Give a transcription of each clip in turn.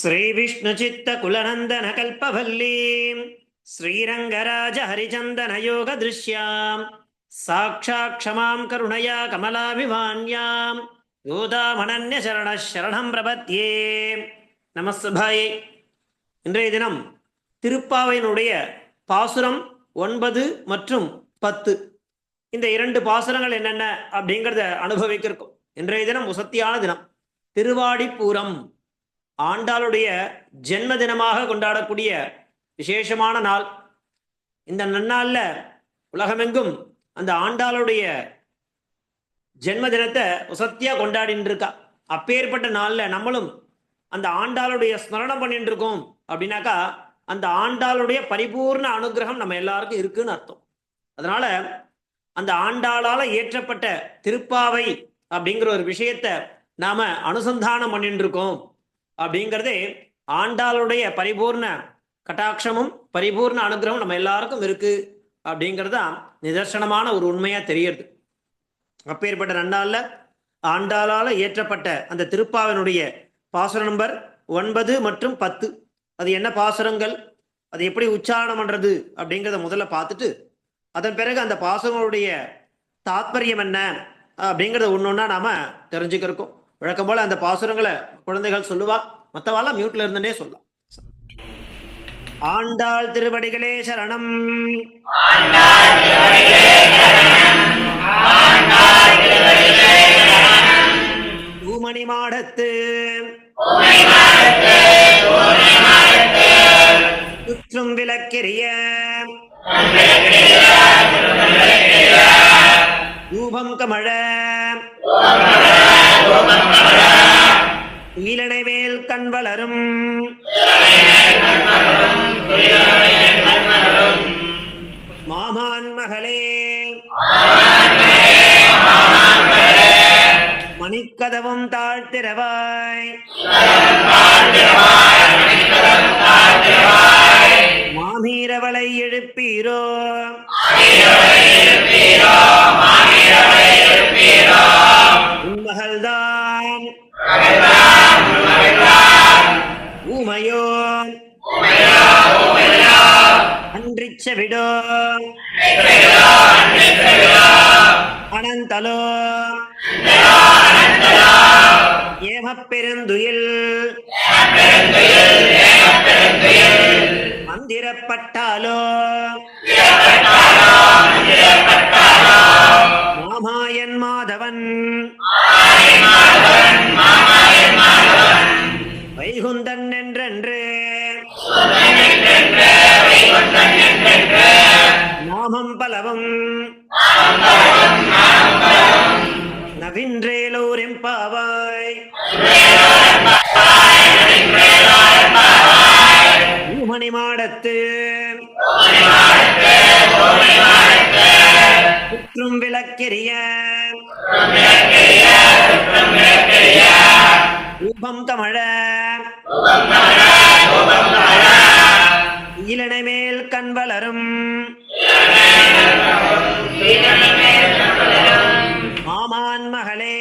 श्रीविष्णुचित्तकुलनन्दनकल्पवल्लीं श्रीरङ्गराजहरिचन्दनयोगदृश्यां साक्षात् क्षमां करुणया कमलाभिवान्यां யோதாமனன்யசரண சரணம் பிரபத்யே. நமஸ்தபாயே. இன்றைய தினம் திருப்பாவையினுடைய பாசுரம் 9 மற்றும் 10 இந்த இரண்டு பாசுரங்கள் என்னென்ன அப்படிங்கிறத அனுபவிக்க இருக்கும். இன்றைய தினம் உசத்தியான தினம், திருவாடிப்பூரம், ஆண்டாளுடைய ஜென்ம தினமாக கொண்டாடக்கூடிய விசேஷமான நாள். இந்த நன்னாள்ல உலகமெங்கும் அந்த ஆண்டாளுடைய ஜென்ம தினத்தை உசத்தியா கொண்டாடிட்டு இருக்கா. அப்பேற்பட்ட நாள்ல நம்மளும் அந்த ஆண்டாளுடைய ஸ்மரணம் பண்ணிட்டு இருக்கோம் அப்படின்னாக்கா அந்த ஆண்டாளுடைய பரிபூர்ண அனுகிரகம் நம்ம எல்லாருக்கும் இருக்குன்னு அர்த்தம். அதனால அந்த ஆண்டாளால இயற்றப்பட்ட திருப்பாவை அப்படிங்கிற ஒரு விஷயத்த நாம அனுசந்தானம் பண்ணிட்டு இருக்கோம். அப்படிங்கிறதே ஆண்டாளுடைய பரிபூர்ண கட்டாட்சமும் பரிபூர்ண அனுகிரகம் நம்ம எல்லாருக்கும் இருக்கு அப்படிங்கிறது தான் நிதர்சனமான ஒரு உண்மையா தெரியுது. அப்பேற்பட்ட நன்னாள்ல ஆண்டாளால இயற்றப்பட்ட அந்த திருப்பாவினுடைய பாசுர நம்பர் 9 மற்றும் 10, அது என்ன பாசுரங்கள், அது எப்படி உச்சாரணம் பண்றது அப்படிங்கிறத முதல்ல பார்த்துட்டு அதன் பிறகு அந்த பாசுரங்களுடைய தாத்பரியம் என்ன அப்படிங்கிறத ஒன்னொன்னா நாம தெரிஞ்சுக்கிறோம். வழக்கம் போல அந்த பாசுரங்களை குழந்தைகள் சொல்லுவா, மற்றவாலாம் மியூட்ல இருந்தே சொல்லலாம். ஆண்டாள் திருவடிகளே சரணம். பூமணி மாடத்து சுற்றும் விளக்கெரிய ரூபம் கமழ ஈலனைவேல் கண் வளரும் மாமான் மகளே மணிக்கதவும் தாழ்த்திரவாய் மாமீரவளை எழுப்பீரோ உன்மகள்தான் ஊமையோ அன்றிச்ச விடோ அனந்தலோ ஏமப்பெருந்துயில் மந்திரப்பட்டாலோ மாமாயன் மாதவன் வைகுந்தன் என்றென்று நாமம் பலவும் நவின்றேலோரெம்பாவாய் பூமணி மாடத்து சுற்றும் விளக்கெரிய ரூபம் கமழ ஈலனை மேல் கண் வளரும் மாமான் மகளே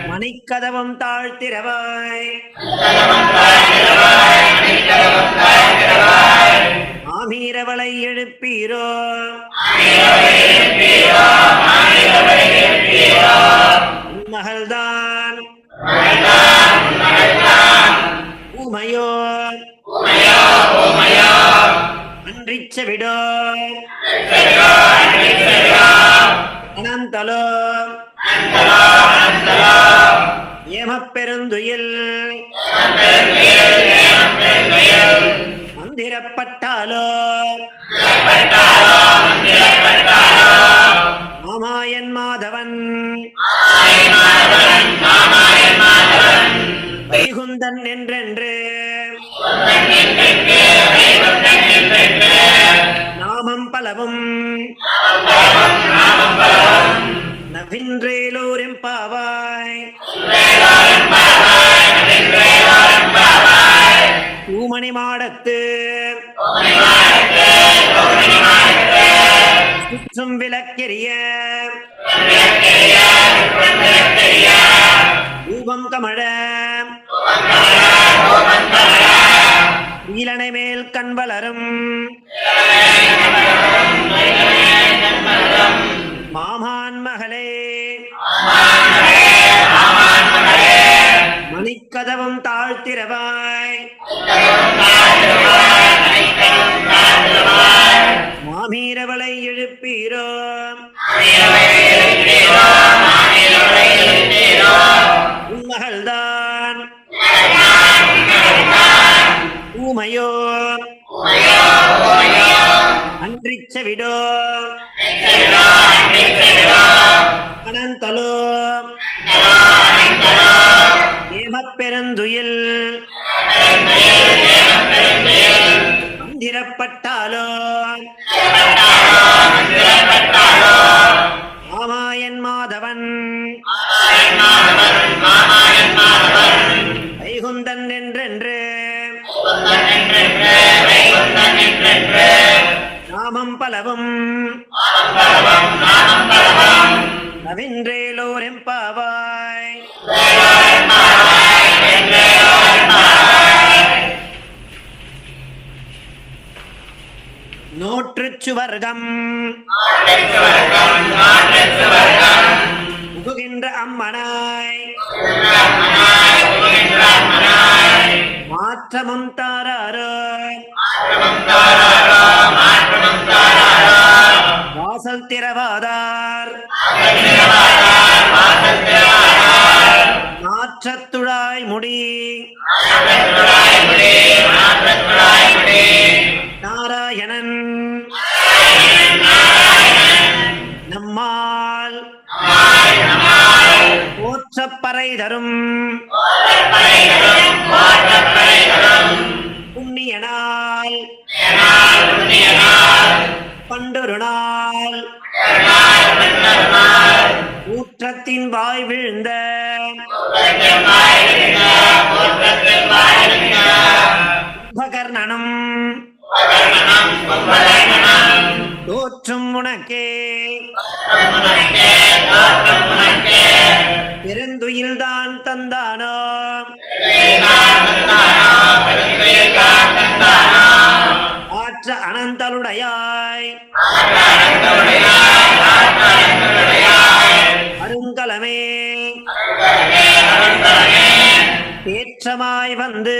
மணிக்கதவம் தாழ்த்திரவாய் ஆமீரவளை எழுப்பீரோ மகள்தான் ஊமையோ அன்றிச்ச விடோ அனந்தலோ ஏமப்பெருந்துயில் மந்திரப்பட்டாலோ மாமாயன் மாதவன் வைகுந்தன் என்றென்று நாமம் பலவும் நவின்றேலோரெம்பாவாய் பூமணி மாடத்து சுற்றும் விளக்கெரிய தூபம் கமழ ஈலனை மேல் கண் வளரும் மாமான் மகளே மணிக்கதவும் தாழ்த்திரவாய் மாமீரவளை எழுப்பீரோ உன்மகள்தான் ஊமையோ அன்றிச்ச விடோ அனந்தலோ ஏமப்பெருந்துயில் மந்திரப்பட்டாலோ மாமாயன் மாதவன் வைகுந்தன் என்றென்று நாமம் பலவும் நவின்றேலோர் எம்பாவாய். நூற்றுச் சுவர்க்கம் புகுகின்ற அம்மனாய் மாற்றமும் தாராரோ வாசல் திறவாதார் நாற்றத்துழாய் முடி நாராயணன் நம்மால் போற்றப்பறை தரும் புண்ணியனால் பண்டொரு நாள் ஊற்றத்தின் வாய் விழுந்த உபகர்ணனம் தோற்றும் உனக்கே பெருந்துயில்தான் தந்தானோ ஆற்ற அனந்தலுடையாய் அருங்கலமே தேற்றமாய் வந்து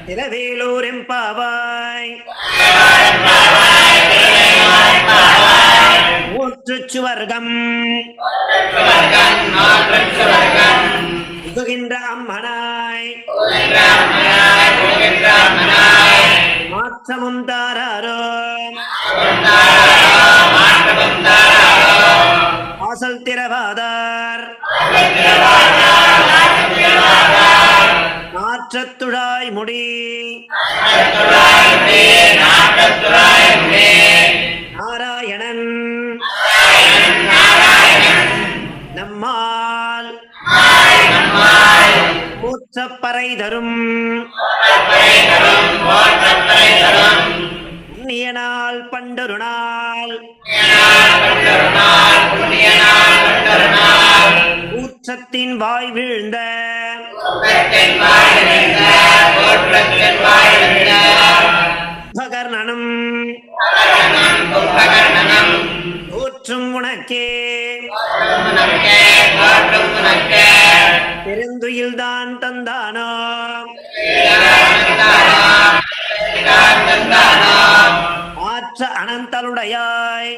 திரவேலூர் எம்பாவாய். ஊற்றுச் சுவர்க்கம் புகுகின்ற அம்மனாய் மாற்றமும் தாராரோ வாசல் திறவாதார் நாற்றத்துழாய் முடி நாராயணன் நம்மால் மூச்சப்பறை தரும் புண்ணியனால் பண்டொரு நாள் ஊற்றத்தின் வாய் வீழ்ந்த உபகர்ணனம் ஊற்றும் உனக்கே பெருந்துயில்தான் தந்தானோ ஆற்ற அனந்தலுடையாய்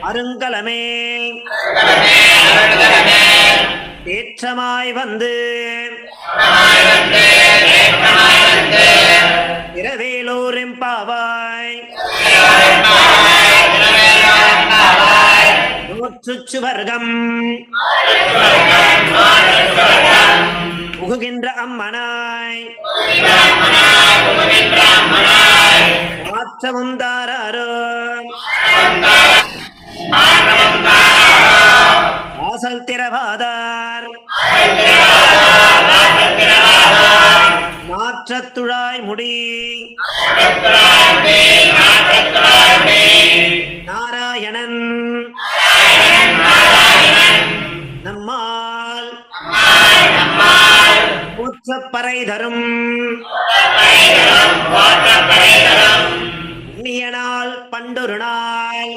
அருங்கலமே ஏற்றமாய் வந்து இரவேலூர் எம்பாவாய். நூற்றுச் சுவர்க்கம் புகுகின்ற அம்மனாய் மாற்றமும் தாராரோ வாசல் திறவாதார் நாற்றத்துழாய் முடி நாராயணன் நம்மால் மூச்சப்பறை தரும் புண்ணியனால் பண்டொரு நாள்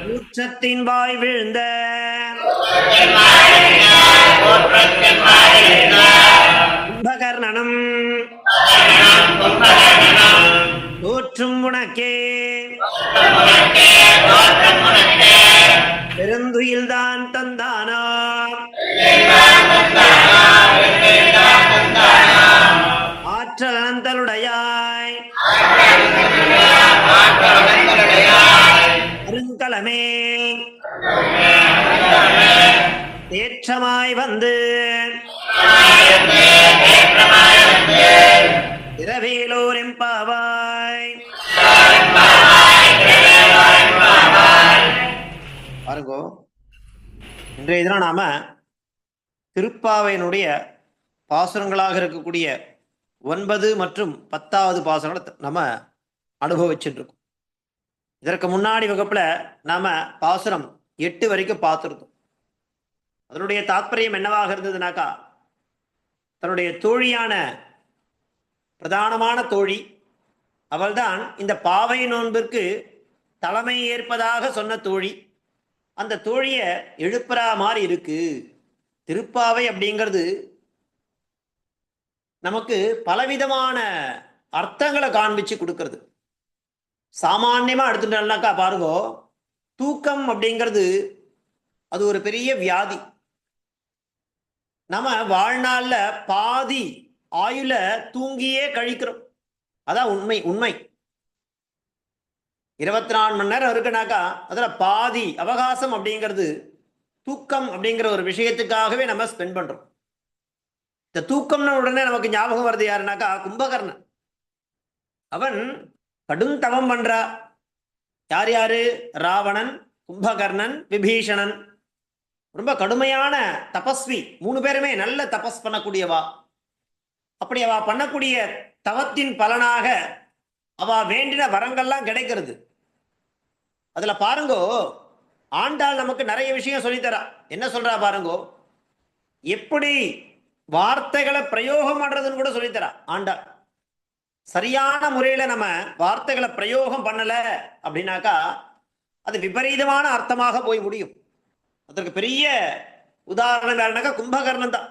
மூச்சத்தின் வாய் விழுந்த கும்பகர்ணனும் தோற்றும் உனக்கே பெருந்துயில்தான் தந்தானா ஆற்றல் அனந்தலுடையாய் அருங்கலமே தேற்றமாய் வந்து இரவேலோர் எம்பாவாய். பாருங்கோ, இன்றைய தினம் நாம திருப்பாவையினுடைய பாசுரங்களாக இருக்கக்கூடிய 9 மற்றும் 10வது பாசுரங்களை நம்ம அனுபவிச்சுட்டு இருக்கோம். இதற்கு முன்னாடி வகுப்புல நாம பாசுரம் 8 வரைக்கும் பார்த்துருந்தோம். அதனுடைய தாற்பயம் என்னவாக இருந்ததுனாக்கா, தன்னுடைய தோழியான பிரதானமான தோழி அவள்தான் இந்த பாவை நோன்பிற்கு தலைமை ஏற்பதாக சொன்ன தோழி. அந்த தோழிய எழுப்புறா மாதிரி இருக்கு. திருப்பாவை அப்படிங்கிறது நமக்கு பலவிதமான அர்த்தங்களை காண்பிச்சு கொடுக்கறது. சாமான்யமா எடுத்துட்டோம்னாக்கா பாருங்க, தூக்கம் அப்படிங்கிறது அது ஒரு பெரிய வியாதி. நம்ம வாழ்நாள்ல பாதி ஆயுள தூங்கியே கழிக்கிறோம். அதான் உண்மை. 24 மணி நேரம் இருக்குனாக்கா அதுல பாதி அவகாசம் அப்படிங்கிறது தூக்கம் அப்படிங்கிற ஒரு விஷயத்துக்காகவே நம்ம ஸ்பெண்ட் பண்றோம். இந்த தூக்கம்னு உடனே நமக்கு ஞாபகம் வருது யாருனாக்கா கும்பகர்ணன். அவன் கடும் தவம் பண்றா. யாரு? ராவணன், கும்பகர்ணன், விபீஷணன். ரொம்ப கடுமையான தபஸ்வி. 3 பேருமே நல்ல தபஸ் பண்ணக்கூடியவா. அப்படி அவ பண்ணக்கூடிய தவத்தின் பலனாக அவ வேண்டின வரங்கள்லாம் கிடைக்கிறது. அதுல பாருங்கோ, ஆண்டாள் நமக்கு நிறைய விஷயம் சொல்லித்தரா. என்ன சொல்றா பாருங்கோ, எப்படி வார்த்தைகளை பிரயோகம் பண்றதுன்னு கூட சொல்லித்தரா ஆண்டாள். சரியான முறையில நம்ம வார்த்தைகளை பிரயோகம் பண்ணல அப்படின்னாக்கா அது விபரீதமான அர்த்தமாக போய் முடியும். அதற்கு பெரிய உதாரணம் யாருனாக்கா கும்பகர்ணன் தான்.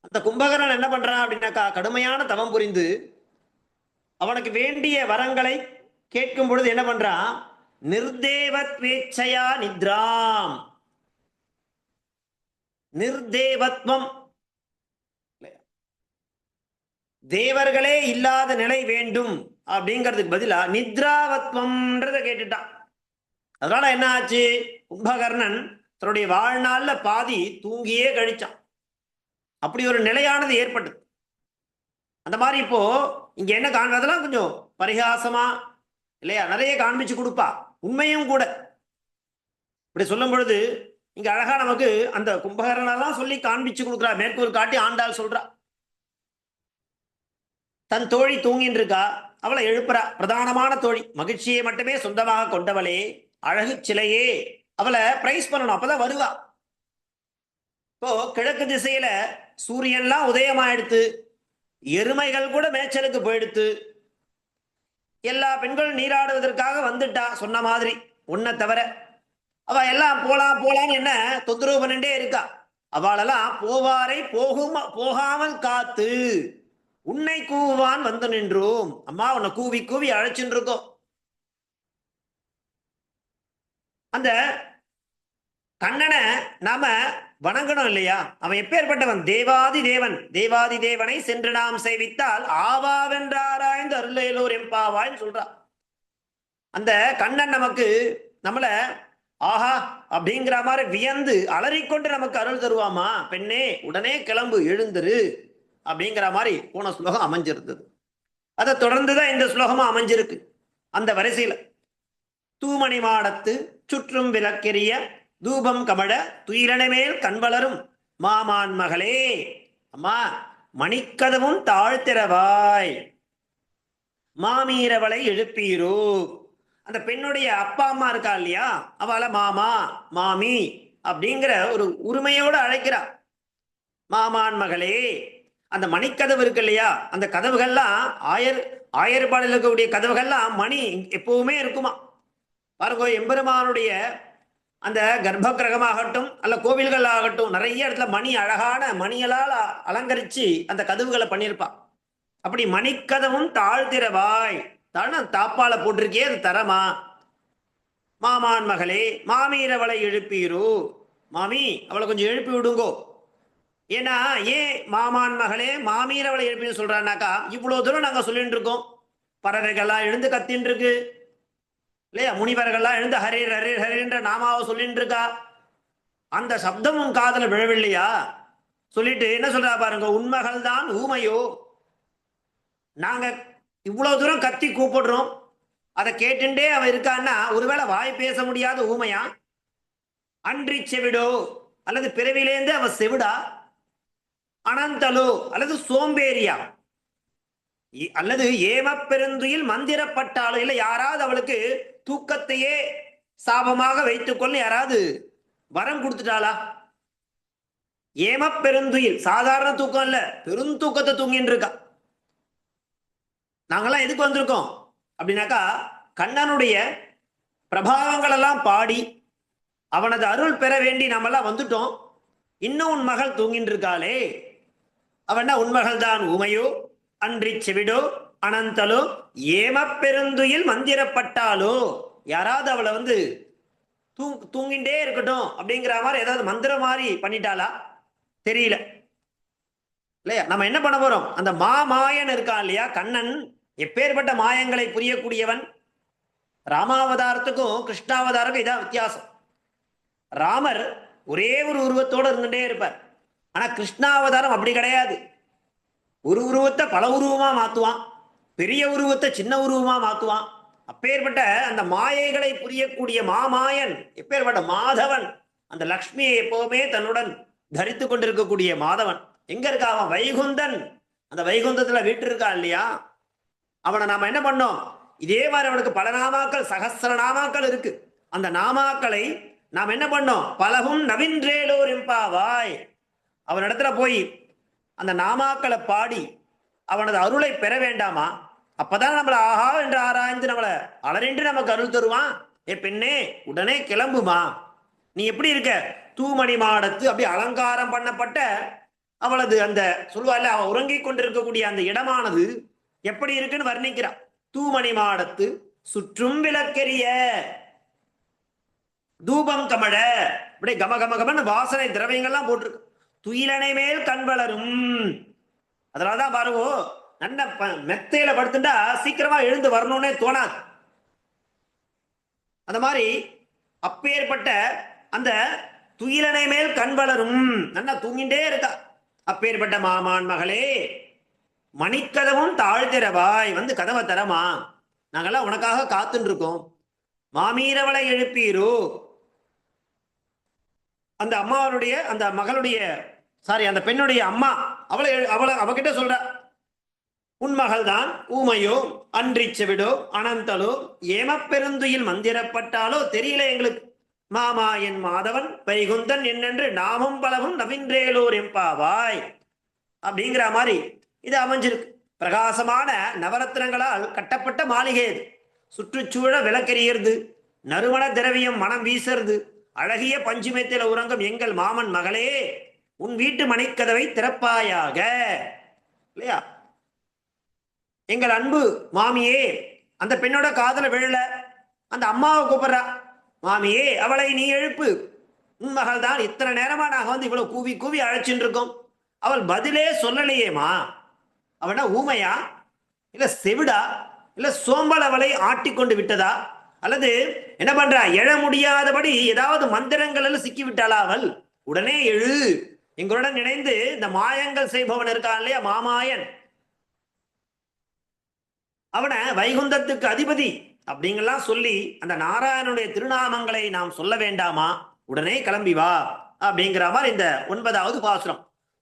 அந்த கும்பகர்ணன் என்ன பண்றான் அப்படின்னாக்கா, கடுமையான தவம் புரிந்து அவனுக்கு வேண்டிய வரங்களை கேட்கும் பொழுது என்ன பண்றான், நிர்தேவத்வேச்சையா நித்ராம். நிர்தேவத்வம், தேவர்களே இல்லாத நிலை வேண்டும் அப்படிங்கிறதுக்கு பதிலா நித்ராவத்வம்ன்றத கேட்டுட்டான். அதனால என்ன ஆச்சு, கும்பகர்ணன் தன்னுடைய வாழ்நாள்ல பாதி தூங்கியே கழிச்சான். அப்படி ஒரு நிலையானது ஏற்பட்டது. அந்த மாதிரி இப்போ இங்க என்ன காண்பதெல்லாம் கொஞ்சம் பரிகாசமா இல்லையா, நிறைய காண்பிச்சு கொடுப்பா. உண்மையும் கூட. இப்படி சொல்லும் பொழுது இங்க அழகா நமக்கு அந்த கும்பகர்ணெல்லாம் சொல்லி காண்பிச்சு கொடுக்குறா. மேற்கூர் காட்டி ஆண்டாள் சொல்றா, தன் தோழி தூங்கின்னு இருக்கா, அவளை எழுப்புறா. பிரதானமான தோழி, மகிழ்ச்சியை மட்டுமே சொந்தமாக கொண்டவளே, அழகு சிலையே, அவளை பிரைஸ் பண்ணணும், அப்பதான் வருவா. இப்போ கிழக்கு திசையில சூரியன்லாம் உதயமாயிடுத்து, எருமைகள் கூட மேய்ச்சலுக்கு போயிடுத்து, எல்லா பெண்களும் நீராடுவதற்காக வந்துட்டா. சொன்ன மாதிரி உன்னை தவிர அவ எல்லாம் போலான்னு என்ன தொந்தரவு பண்ணிட்டே இருக்கா. அவளெல்லாம் போவாரை போகாமல் காத்து உன்னை கூவான் வந்து நின்றோம். அம்மா உன்னை கூவி கூவி அழைச்சுட்டு இருக்கோம். அந்த கண்ணனை நாம வணங்கணும் இல்லையா. அவன் எப்பேற்பட்டவன், தேவாதி தேவன். தேவாதி தேவனை சென்று நாம் சேவித்தால் ஆவாவென்றாராய்ந்து அருளேலோர் எம்பாவாய்ன்னு சொல்றா. அந்த கண்ணன் நமக்கு நம்மள ஆஹா அப்படிங்கிற மாதிரி வியந்து அலறிக்கொண்டு நமக்கு அருள் தருவாமா. பெண்ணே உடனே கிளம்பு, எழுந்துரு அப்படிங்கிற மாதிரி போன ஸ்லோகம் அமைஞ்சிருந்தது. அதை தொடர்ந்துதான் இந்த ஸ்லோகமும் அமைஞ்சிருக்கு. அந்த வரிசையில தூமணி மாடத்து சுற்றும் விளக்கெரிய தூபம் கமழ துயிலனை மேல் கண்வளரும் மாமான் மகளே, அம்மா மணிக்கதவும் தாழ்த்திரவாய், மாமீரவளை எழுப்பீரோ. அந்த பெண்ணுடைய அப்பா அம்மா இருக்கா இல்லையா, அவளை மாமா மாமி அப்படிங்கிற ஒரு உரிமையோடு அழைக்கிறா. மாமான் மகளே, அந்த மணிக்கதவு இருக்கு இல்லையா, அந்த கதவுகள்லாம் ஆயர்பாடில் இருக்கக்கூடிய கதவுகள்லாம் மணி எப்பவுமே இருக்குமா. பாருங்க, எம்பெருமானுடைய அந்த கர்ப்ப கிரகமாகட்டும் அல்ல கோவில்கள் ஆகட்டும், நிறைய இடத்துல மணி அழகான மணிகளால் அலங்கரிச்சு அந்த கதவுகளை பண்ணியிருப்பா. அப்படி மணிக்கதவும் தாழ்த்திரவாய், தாப்பால போட்டிருக்கே, அது தரமா. மாமான் மகளே, மாமீரவளை எழுப்பீரோ, மாமி அவளை கொஞ்சம் எழுப்பி விடுங்கோ. ஏன்னா ஏன் மாமான் மகளே மாமீரவளை எழுப்பின்னு சொல்றான்னாக்கா, இவ்வளவு தூரம் நாங்க சொல்லிட்டு இருக்கோம், பறவைகள்லாம் எழுந்து கத்தின்னு இருக்கு இல்லையா, முனிவர்கள்லாம் எழுந்து ஹரீர் ஹரீர் ஹரீன்ற நாமாவை சொல்லிட்டு இருக்கா, அந்த சப்தம் உன் காதல விழவில்லையா? சொல்லிட்டு என்ன சொல்றா பாருங்க, உண்மகள் தான் ஊமையோ, நாங்க இவ்வளவு தூரம் கத்தி கூப்பிடுறோம், அதை கேட்டுட்டே அவ இருக்கான்னா ஒருவேளை வாய் பேச முடியாத ஊமையா, அன்றி செவிடோ அல்லது பிறவிலேந்து அவ செவிடா, அனந்தலோ அல்லது சோம்பேறியா, அல்லது ஏம பெருந்துயில் மந்திரப்பட்டாலோ, இல்லை யாராவது அவளுக்கு தூக்கத்தையே சாபமாக வைத்துக்கொள்ள யாராவது வரம் கொடுத்துட்டாளா? ஏம பெருந்துயில் சாதாரண தூக்கம் இல்ல, பெருந்தூக்கத்தை தூங்கின்னு இருக்கா. நாங்கெல்லாம் எதுக்கு வந்திருக்கோம் அப்படின்னாக்கா, கண்ணனுடைய பிரபாவங்கள் எல்லாம் பாடி அவனது அருள் பெற வேண்டி நாமெல்லாம் வந்துட்டோம். இன்னும் உன் மகள் தூங்கின்னு இருக்காளே, அவனா உன்மகள் தான் ஊமையோ, அன்றி செவிடோ, அனந்தலோ, ஏம பெருந்துயில் மந்திரப்பட்டாலோ, யாராவது அவளை வந்து தூங்கிண்டே இருக்கட்டும் அப்படிங்கிற மாதிரி ஏதாவது மந்திரம் மாதிரி பண்ணிட்டாளா தெரியல இல்லையா. நம்ம என்ன பண்ண போறோம், அந்த மாமாயன் இருக்கான் இல்லையா, கண்ணன் எப்பேற்பட்ட மாயங்களை புரியக்கூடியவன். ராமாவதாரத்துக்கும் கிருஷ்ணாவதாரத்துக்கும் இதான் வித்தியாசம். ராமர் ஒரே ஒரு உருவத்தோடு இருந்துட்டே இருப்பார். ஆனா கிருஷ்ணாவதாரம் அப்படி கிடையாது. ஒரு உருவத்தை பல உருவமா மாத்துவான், பெரிய உருவத்தை சின்ன உருவமா மாத்துவான். அப்பேற்பட்ட அந்த மாயைகளை புரியக்கூடிய மாமாயன் எப்பேற்பட்ட மாதவன். அந்த லக்ஷ்மியை எப்பவுமே தன்னுடன் தரித்து கொண்டிருக்கக்கூடிய மாதவன் எங்க இருக்கா, அவன் வைகுந்தன். அந்த வைகுந்தத்துல வீட்டு இருக்கா இல்லையா, அவனை நாம என்ன பண்ணோம், இதே மாதிரி அவனுக்கு பல நாமாக்கள், சகஸ்ர நாமாக்கள் இருக்கு. அந்த நாமாக்களை நாம் என்ன பண்ணோம், பலகும் நவீன்றேலோர் எம்பாவாய், அவனிடத்துல போய் அந்த நாமாக்களை பாடி அவனது அருளை பெற வேண்டாமா? அப்பதான் நம்மளை ஆஹா என்று ஆராய்ந்து நம்மளை அலறின்று நமக்கு அருள் தருவான். ஏ பெண்ணே, உடனே கிளம்புமா, நீ எப்படி இருக்க, தூமணி மாடத்து அப்படி அலங்காரம் பண்ணப்பட்ட அவளது அந்த சொல்வாள், அவ உறங்கிக் கொண்டிருக்கக்கூடிய அந்த இடமானது எப்படி இருக்குன்னு வர்ணிக்கிறான். தூமணி மாடத்து சுற்றும் விளக்கெரிய தூபம் கமழ, இப்படி கம கம கமன்னு வாசனை திரவியங்கள்லாம் போட்டிருக்கு. துயிலனை மேல் கண் வளரும். அதனாலதான் பாருங்க, நல்ல மெத்தையில படுத்துட்டா சீக்கிரமா எழுந்து வரணும்னே தோணாது. அந்த மாதிரி அப்பேற்பட்ட அந்த துயிலனை மேல் கண் வளரும், நல்லா தூங்கிட்டே இருக்கா. அப்பேற்பட்ட மாமான் மகளே, மணிக்கதவும் தாழ்த்திரவாய், வந்து கதவை தரமா, நாங்கெல்லாம் உனக்காக காத்துன்னு இருக்கோம். மாமீரவளை எழுப்பீரோ, அந்த அம்மாவுடைய அந்த மகளுடைய அந்த பெண்ணுடைய அம்மா அவகிட்ட சொல்ற, உன் மகள் தான் ஊமையோ, அன்றி செவிடோ, அனந்தலோ, ஏம பெருந்துயில் மந்திரப்பட்டாலோ தெரியல எங்களுக்கு. மாமா என் மாதவன் வைகுந்தன் என்னென்று நாமும் பலவும் நவீன்றேலோர் எம்பாவாய் அப்படிங்கிற மாதிரி இது அமைஞ்சிருக்கு. பிரகாசமான நவரத்னங்களால் கட்டப்பட்ட மாளிகை இது. சுற்றுச்சூழ விளக்கெறியறது, நறுமண திரவியம் மனம் வீசுறது, அழகிய பஞ்சுமத்தில் உறங்கும் எங்கள் மாமன் மகளே, உன் வீட்டு மணிக்கதவை திறப்பாயாக இல்லையா. எங்கள் அன்பு மாமியே, அந்த பெண்ணோட காதல விழல, அந்த அம்மாவை கூப்பிடுறா, மாமியே அவளை நீ எழுப்பு, உன் மகள் தான், இத்தனை நேரமா நாங்க வந்து இவ்வளவு கூவி கூவி அழைச்சிட்டு இருக்கோம், அவள் பதிலே சொல்லலையேமா. அவனா ஊமையா, இல்ல செவிடா, இல்ல சோம்பல் அவளை ஆட்டிக்கொண்டு விட்டதா, அல்லது என்ன பண்றா, எழ முடியாதபடி ஏதாவது மந்திரங்கள் சிக்கி விட்டாளா அவள்? உடனே எழு, எங்களுடன் இணைந்து இந்த மாயங்கள் செய்பவன் இருக்கான் இல்லையா மாமாயன், அவனை வைகுந்தத்துக்கு அதிபதி அப்படிங்கெல்லாம் சொல்லி அந்த நாராயணனுடைய திருநாமங்களை நாம் சொல்ல வேண்டாமா? உடனே கிளம்பி வா அப்படிங்கிற மாதிரி இந்த 9வது பாசுரம்.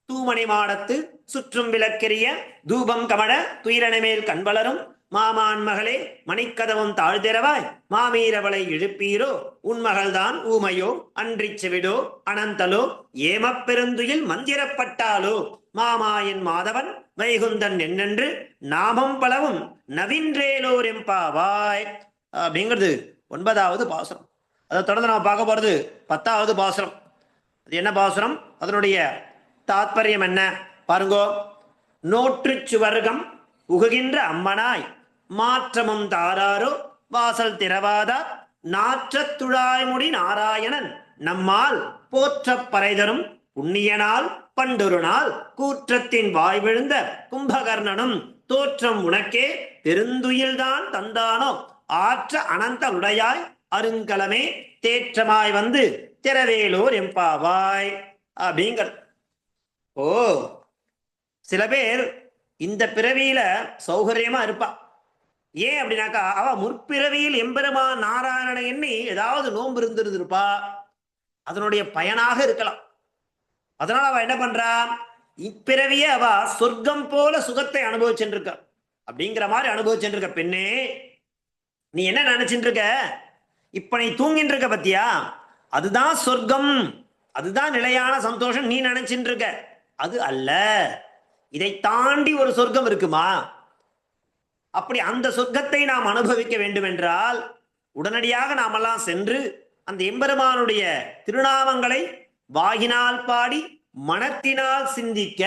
தூமணி மாடத்து சுற்றும் விளக்கெரிய தூபம் கமழ துயிரணைமேல் கண்வளரும் மாமான் மகளே மணிக்கதவும் தாழ்திரவாய் மாமீரவளை இழுப்பீரோ உன்மகள்தான் ஊமையோ அன்றிச் செவிடோ அனந்தலோ ஏமப்பெருந்துயில் மந்திரப்பட்டாலோ மாமாயன் மாதவன் வைகுந்தன் என்னென்று நாமம் பலவும் நவின்றேலோர் எம்பாவாய் அப்படிங்கிறது 9வது பாசுரம். அதை தொடர்ந்து நம்ம பார்க்க போறது 10வது பாசுரம். அது என்ன பாசுரம், அதனுடைய தாத்பரியம் என்ன பாருங்கோ. நோற்றுச் சுவர்க்கம் உகுகின்ற அம்மனாய் மாற்றமும் தாராரோ வாசல் திறவாதார் நாற்றத் துழாய்முடி நாராயணன் நம்மால் போற்றப் பறைதரும் புண்ணியனால் பண்டொரு நாள் கூற்றத்தின் வாய் விழுந்த கும்பகர்ணனும் தோற்றம் உனக்கே பெருந்துயில்தான் தந்தானோ ஆற்ற அனந்தலுடையாய் அருங்கலமே தேற்றமாய் வந்து திரவேலோர் எம்பாவாய் அப்படிங்கிற. ஓ, சில பேர் இந்த பிறவியில சௌகரியமா இருப்பா. ஏன் அப்படின்னாக்கா அவ முற்பிறவியில் எம்பெருமான் நாராயணனை எண்ணி ஏதாவது நோன்பு இருந்திருப்பா, அதனுடைய பயனாக இருக்கலாம். அதனால அவ என்ன பண்றா, இப்பிறவிய அவ சொர்க்கம் போல சுகத்தை அனுபவிச்சுருக்க அப்படிங்கிற மாதிரி அனுபவிச்சுருக்க. பெண்ணே, நீ என்ன நினைச்சுட்டு இருக்க, இப்ப நீ தூங்கிட்டு இருக்க பத்தியா, அதுதான் சொர்க்கம், அதுதான் நிலையான சந்தோஷம் நீ நினைச்சுட்டு இருக்க. அது அல்ல, இதை தாண்டி ஒரு சொர்க்கம் இருக்குமா? அப்படி அந்த சொர்க்கத்தை நாம் அனுபவிக்க வேண்டும் என்றால் உடனடியாக நாமெல்லாம் சென்று அந்த எம்பெருமானுடைய திருநாமங்களை வாயினால் பாடி மனத்தினால் சிந்திக்க,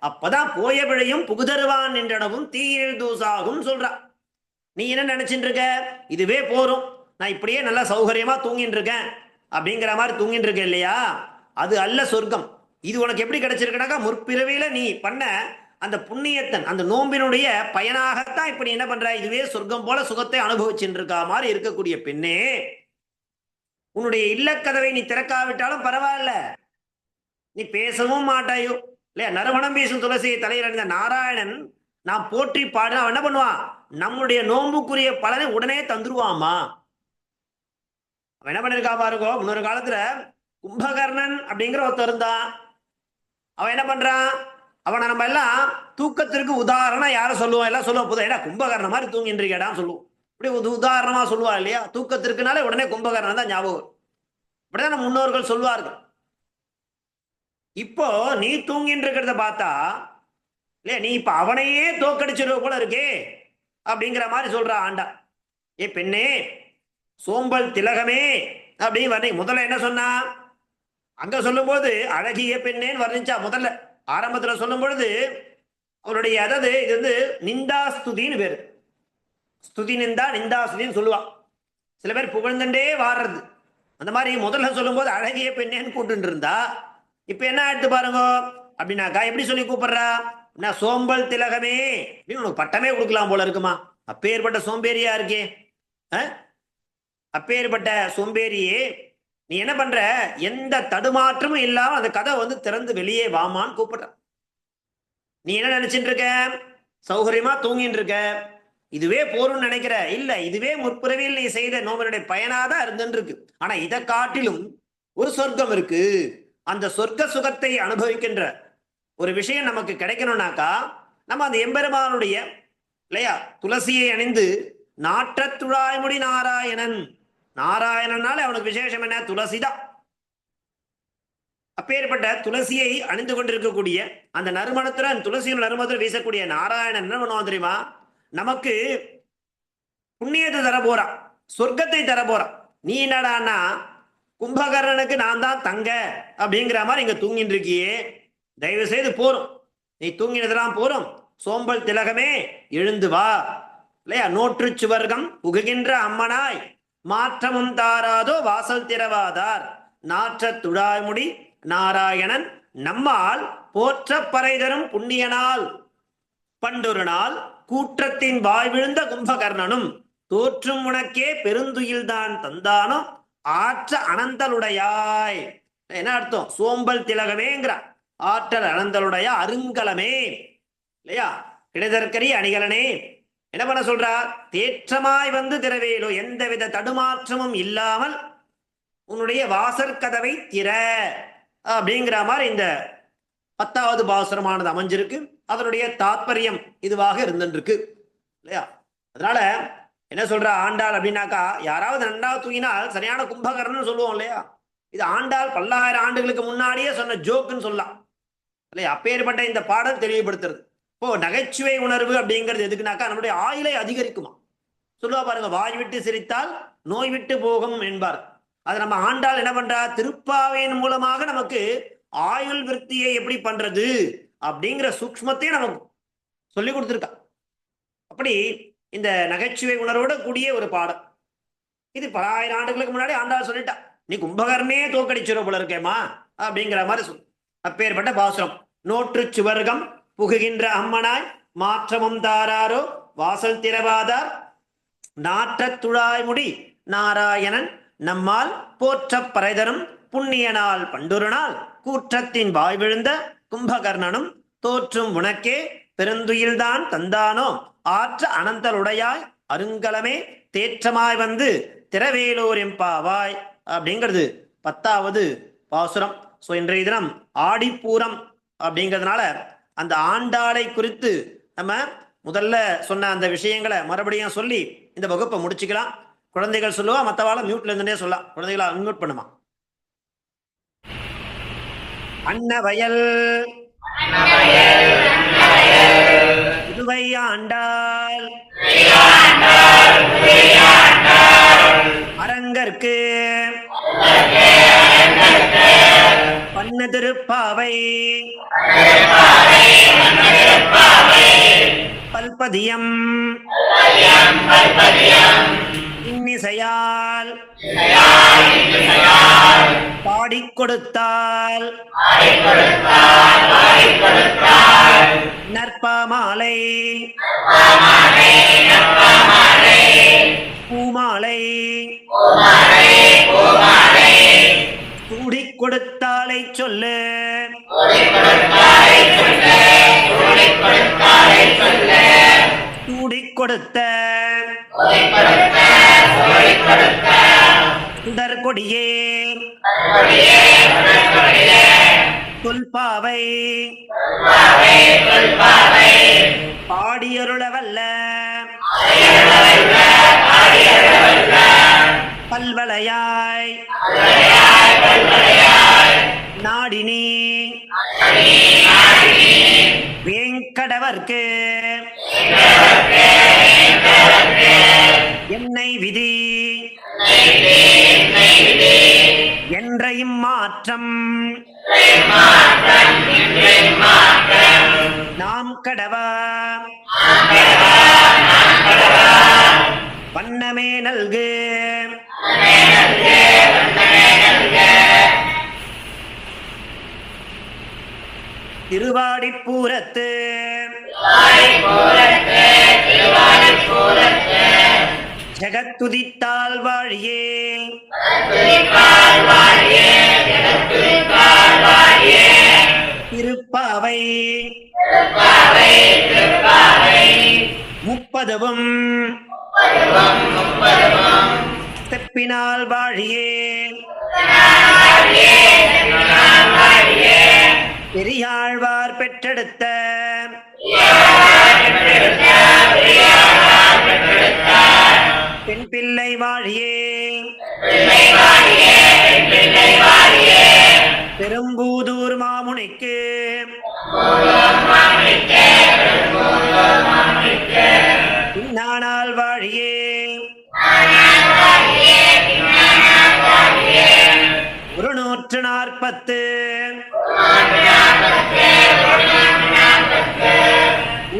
அப்பதான் போய பிழையும் புகுதருவான் என்றனவும் தீயில் தூசாகும் சொல்றா. நீ என்ன நினைச்சுட்டு இருக்க, இதுவே போரும், நான் இப்படியே நல்லா சௌகரியமா தூங்கிட்டு இருக்கேன் அப்படிங்கிற மாதிரி தூங்கிட்டு இருக்க இல்லையா, அது அல்ல சொர்க்கம். இது உனக்கு எப்படி கிடைச்சிருக்கனாக்கா முற்பிறவியில நீ பண்ண அந்த புண்ணியத்தன் அந்த நோம்பினுடைய பயனாகத்தான் இப்படி என்ன பண்ற, இதுவே சொர்க்கம் போல சுகத்தை அனுபவிச்சுட்டு இருக்கா மாதிரி இருக்கக்கூடிய பெண்ணே, உன்னுடைய இல்லக்கதவை நீ திறக்காவிட்டாலும் பரவாயில்ல, நீ பேசவும் மாட்டாயோ இல்லையா. நறுமணம் பேசும் துளசியை தலையில் அணிந்த நாராயணன் நாம் போற்றி பாடினா அவன் என்ன பண்ணுவான், நம்முடைய நோம்புக்குரிய பலனை உடனே தந்துருவாமா. அவன் என்ன பண்ணிருக்கா பாருங்கோ. முன்னொரு காலத்துல கும்பகர்ணன் அப்படிங்கிற ஒருத்தர் இருந்தான். அவன் என்ன பண்றான், அவனை நம்ம எல்லாம் தூக்கத்திற்கு உதாரணம் யாரை சொல்லுவோம், எல்லாம் சொல்லுவோம் புதும், ஏன்னா கும்பகர்ணன் மாதிரி தூங்கிட்டு இருக்கேடான்னு சொல்லுவோம். இப்படி உதாரணமா சொல்லுவா இல்லையா, தூக்கத்திற்குனாலே உடனே கும்பகர்ணன் தான் ஞாபகம். இப்படிதான் நம்ம முன்னோர்கள் சொல்வார்கள். இப்போ நீ தூங்கிட்டு இருக்கிறத பார்த்தா இல்லையா, நீ இப்ப அவனையே தோக்கடிச்சிருவ போல இருக்கே அப்படிங்கிற மாதிரி சொல்றா ஆண்டா. ஏ பெண்ணே, சோம்பல் திலகமே அப்படின்னு வர்ணி. முதல்ல என்ன சொன்னா, அங்க சொல்லும் போது அழகிய பெண்ணேன்னு வர்ணிச்சா. முதல்ல ஆரம்பத்துல சொல்லும் பொழுது அவருடைய, அதாவது இது வந்து நிந்தா ஸ்துதின்னு பேரு. ஸ்துதி நிந்தா நிந்தா ஸ்துதின்னு சொல்லுவா. சில பேர் புகழ்ந்துட்டே வாடுறது. அந்த மாதிரி முதல்ல சொல்லும் போது அழகிய பெண்ணேன்னு கூப்பிட்டு இருந்தா, இப்ப என்ன ஆயிடுத்து பாருங்க அப்படின்னாக்கா எப்படி சொல்லி கூப்பிடுறா, சோம்பல் திலகமே அப்படின்னு உனக்கு பட்டமே கொடுக்கலாம் போல இருக்குமா. அப்பேற்பட்ட சோம்பேறியா இருக்கே, அப்பேற்பட்ட சோம்பேறியே, நீ என்ன பண்ற, எந்த தடுமாற்றமும் இல்லாம அந்த கதை வந்து திறந்து வெளியே வாமான்னு கூப்பிடுற. நீ என்ன நினைச்சிட்டு இருக்க, சௌகரியமா தூங்கிட்டு இருக்க, இதுவே போரும்னு நினைக்கிற. இல்ல, இதுவே முற்பிறவியில் நீ செய்த நோம்பனுடைய பயனாதான் இருந்துட்டு இருக்கு. ஆனா இதை காட்டிலும் ஒரு சொர்க்கம் இருக்கு. அந்த சொர்க்க சுகத்தை அனுபவிக்கின்ற ஒரு விஷயம் நமக்கு கிடைக்கணும்னாக்கா நம்ம அந்த எம்பெருமானுடைய இல்லையா துளசியை அணிந்து நாற்றத்துழாய்முடி நாராயணன், நாராயணனால அவனுக்கு விசேஷம் என்ன, துளசிதான். அப்பேற்பட்ட துளசியை அணிந்து கொண்டிருக்கக்கூடிய அந்த நறுமணத்துல துளசியின் நறுமணத்தில் வீசக்கூடிய நாராயணன் என்ன பண்ணுவான் தெரியுமா, நமக்கு புண்ணியத்தை தர போறான், சொர்க்கத்தை தர போறான். நீ என்னடான்னா கும்பகர்ணனுக்கு நான் தான் தங்க அப்படிங்கிற மாதிரி இங்க தூங்கிட்டு இருக்கியே, தயவு செய்து போறோம், நீ தூங்கினதெல்லாம் போறோம், சோம்பல் திலகமே எழுந்து வா இல்லையா. நோற்று சுவர்க்கம் புகுகின்ற அம்மனாய் மாற்றமும் தாராதோ வாசல் திறவாதார் நாற்ற துழாய்முடி நாராயணன் நம்மால் போற்ற பறை தரும் புண்ணியனால் பண்டொரு நாள் கூற்றத்தின் வாய் விழுந்த கும்பகர்ணனும் தோற்றும் உனக்கே பெருந்துயில்தான் தந்தானோ ஆற்ற அனந்தலுடையாய். என்ன அர்த்தம், சோம்பல் திலகமேங்கிற ஆற்றல் அனந்தலுடைய அருங்கலமே இல்லையா, கிடைதற்கரி அணிகலனே. என்ன பண்ண சொல்றார், தேற்றமாய் வந்து திரவேலோ, எந்தவித தடுமாற்றமும் இல்லாமல் உன்னுடைய வாசற்கதவை திற அப்படிங்கிற மாதிரி இந்த 10வது பாசுரமானது அமைஞ்சிருக்கு. அதனுடைய தாத்பரியம் இதுவாக இருந்துருக்கு இல்லையா? அதனால என்ன சொல்ற ஆண்டாள் அப்படின்னாக்கா, யாராவது நன்றாக தூங்கினால் சரியான கும்பகர்ணன் சொல்லுவோம் இல்லையா? இது ஆண்டாள் பல்லாயிரம் ஆண்டுகளுக்கு முன்னாடியே சொன்ன ஜோக்குன்னு சொல்லலாம் இல்லையா? அப்பேற்பட்ட இந்த பாடல் தெளிவுபடுத்துறது. இப்போ நகைச்சுவை உணர்வு அப்படிங்கிறது எதுக்குனாக்கா, நம்முடைய ஆயுளை அதிகரிக்குமா சொல்லுவா பாருங்க. வாய் விட்டு சிரித்தால் நோய் விட்டு போகும் என்பார். அது நம்ம ஆண்டாள் என்ன பண்றா, திருப்பாவையின் மூலமாக நமக்கு ஆயுள் விருத்தியை எப்படி பண்றது அப்படிங்கிற சூக்ஷ்மத்தையும் நமக்கு சொல்லி கொடுத்துருக்கா. அப்படி இந்த நகைச்சுவை உணர்வோட கூடிய ஒரு பாடம் இது. பல ஆயிரம் ஆண்டுகளுக்கு முன்னாடி ஆண்டாள் சொல்லிட்டா, நீ கும்பகர்ணே தோக்கடிச்சிரும் போல இருக்கேமா அப்படிங்கிற மாதிரி சொல்லு. அப்பேற்பட்ட பாசுரம். நோற்று சுவர்க்கம் புகுகின்ற அம்மனாய் மாற்றமும் தாராரோ வாசல் திறவாதார் நாற்ற துழாய்முடி நாராயணன் நம்மால் போற்ற பறைதரும் புண்ணியனால் பண்டொரு நாள் கூற்றத்தின் வாய் விழுந்த கும்பகர்ணனும் தோற்றும் உனக்கே பெருந்துயில்தான் தந்தானோ ஆற்ற அனந்தலுடையாய் அருங்கலமே தேற்றமாய் வந்து திரவேலூர் எம்பாவாய் அப்படிங்கிறது 10வது பாசுரம். ஸோ இன்றைய தினம் ஆடிப்பூரம் அப்படிங்கிறதுனால அந்த ஆண்டாளை குறித்து நம்ம முதல்ல சொன்ன அந்த விஷயங்களை மறுபடியும் சொல்லி இந்த வகுப்பை முடிச்சுக்கலாம். குழந்தைகள் சொல்லுவா, மற்றவாள மியூட்ல இருந்துட்டே சொல்லலாம். குழந்தைகளை அன்மியூட் பண்ணுமா. அன்னவயல் புதுவை ஆண்டாள் அரங்கற்கு பண்ண திருப்பாவை பல்பதியம் இன்னிசையால் பாடிக் கொடுத்தால் நற்பாமாலை பூமாலை சூடிக் கொடுத்தாலை சொல்லு சூடிக் கொடுத்த சுடற்கொடியே தொல்பாவை பாடியருளவல்ல பல்வளையாய் நாடினி வேங்கடவர்க்கு என்னை விதி என்ற இம்மாற்றம் நாம் கடவா வண்ணமே நல்கு திருவாடிப்பூரத்து ஜெகத்துதித்தால் வாழியே திருப்பாவை முப்பதுவும் தெப்பினால் வாழியே பெரியாழ்வார் பெற்றெடுத்த பெண் பிள்ளை வாழியே பெரும்பூதூர் மாமுனிக்கு பின்னானால் வாழியே ஒரு 140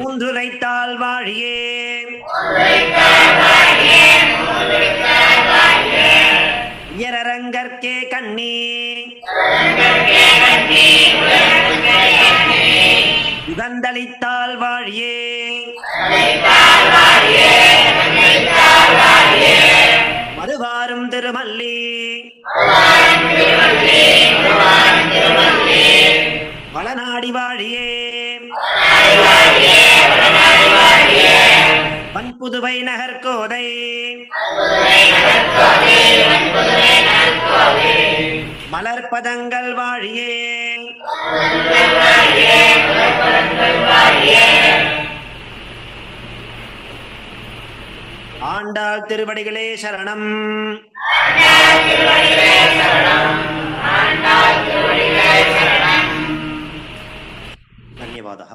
ஊந்துரைத்தால் வாழியே உயரரங்கற்கே கண்ணி உகந்தளித்தால் வாழியே மறுவாரும் திருமல்லி வளநாடி வாழியே வன்புதுவை நகர்கோதை மலர்பதங்கள் வாழியே ஆண்டாள் திருவடிகளே சரணம். தன்யவாதः.